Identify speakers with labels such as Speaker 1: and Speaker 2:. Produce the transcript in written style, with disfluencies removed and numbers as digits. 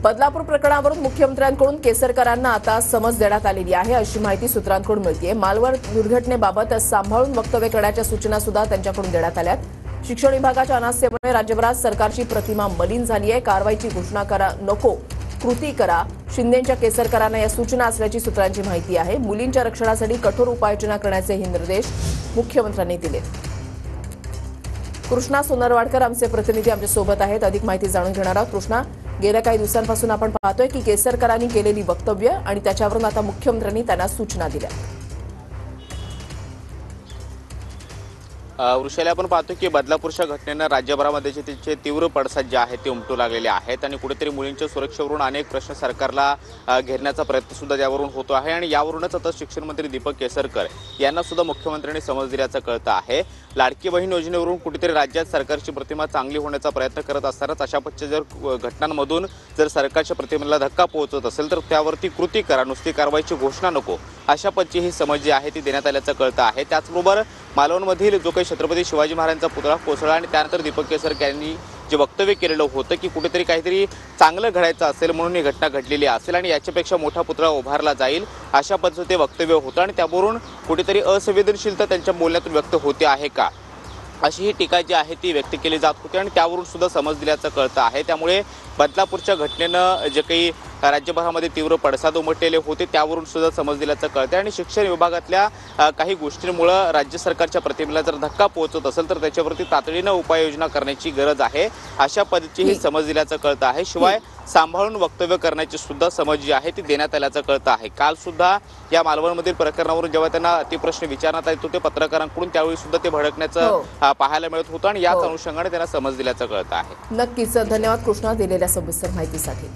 Speaker 1: बदलापूर प्रकरणावरून मुख्यमंत्र्यांकडून केसरकरांना आता समज देण्यात आलेली आहे अशी माहिती सूत्रांकडून मिळते। मालवण दुर्घटनेबाबत सांभाळून वक्तव्य करण्याच्या सूचना सुद्धा त्यांच्याकडून देण्यात आल्यात। शिक्षण विभागाच्या अनास्थेमुळे राज्यभरात सरकारची प्रतिमा मलिन झाली आहे। कारवाईची घोषणा करा नको, कृती करा, शिंदेंच्या केसरकरांना या सूचना असल्याची सूत्रांची माहिती आहे। मुलींच्या रक्षणासाठी कठोर उपाययोजना करण्याचे निर्देश मुख्यमंत्र्यांनी दिले। कृष्णा सोनरवाडकर आमचे प्रतिनिधी आमच्या सोबत आहेत, अधिक माहिती जाणून घेणार आहोत। कृष्णा, गेल्या काही दिवसांपासून आपण पाहतोय की केसरकरांनी केलेली वक्तव्य आणि त्याच्यावरून आता मुख्यमंत्र्यांनी त्यांना सूचना दिल्या।
Speaker 2: वृषाली, आपण पाहतो की बदलापूरच्या घटनेनं राज्यभरामध्ये त्याचे तीव्र पडसाद जे आहेत ते उमटू लागलेले आहेत आणि कुठेतरी मुलींच्या सुरक्षेवरून अनेक प्रश्न सरकारला घेरण्याचा प्रयत्न सुद्धा यावरून होतो आहे आणि यावरूनच आता शिक्षण मंत्री दीपक केसरकर यांना सुद्धा मुख्यमंत्र्यांनी समज दिल्याचं कळतं आहे। लाडकी बहीण योजनेवरून कुठेतरी राज्यात सरकारची प्रतिमा चांगली होण्याचा प्रयत्न करत असतानाच अशा पद्धतीच्या जर घटनांमधून जर सरकारच्या प्रतिमेला धक्का पोहोचत असेल तर त्यावरती कृती करा, नुसती कारवाईची घोषणा नको, अशा पद्धतीची ही समज जी आहे ती देण्यात आल्याचं कळतं आहे। त्याचबरोबर मालवणमधील जो काही छत्रपती शिवाजी महाराजांचा पुतळा कोसळला आणि त्यानंतर दीपक केसरकर यांनी जे वक्तव्य केलेलं होतं की कुठेतरी काहीतरी चांगलं घडायचं असेल म्हणून ही घटना घडलेली असेल आणि याच्यापेक्षा मोठा पुतळा उभारला जाईल अशा पद्धतीचं ते वक्तव्य होतं आणि त्यावरून कुठेतरी असंवेदनशीलता त्यांच्या बोलण्यातून व्यक्त होते आहे का, अशी ही टीका जी आहे ती व्यक्त केली जात होती आणि त्यावरून सुद्धा समज दिल्याचं कळतं आहे। त्यामुळे बदलापूरच्या घटनेनं जे काही राज्यभरामध्ये तीव्र पडसाद उमटलेले होते त्यावरून सुद्धा समज दिल्याचं कळतं आणि शिक्षण विभागातल्या काही गोष्टींमुळे राज्य सरकारच्या प्रतिमेला जर धक्का पोहोचत असेल तर त्याच्यावरती तातडीनं उपाययोजना करण्याची गरज आहे, अशा पद्धतीची ही समज दिल्याचं कळतं आहे। शिवाय सांभाळून वक्तव्य करण्याची सुद्धा समज जी आहे ती देण्यात आल्याचं कळतं आहे। काल सुद्धा या मालवणमधील प्रकरणावरून जेव्हा त्यांना ते प्रश्न विचारण्यात येत होते पत्रकारांकडून त्यावेळी सुद्धा ते भडकण्याचं पाहायला मिळत होतं आणि याच अनुषंगाने त्यांना समज दिल्याचं कळतं आहे।
Speaker 1: नक्कीच, धन्यवाद कृष्णा दिलेल्या सविस्तर माहितीसाठी।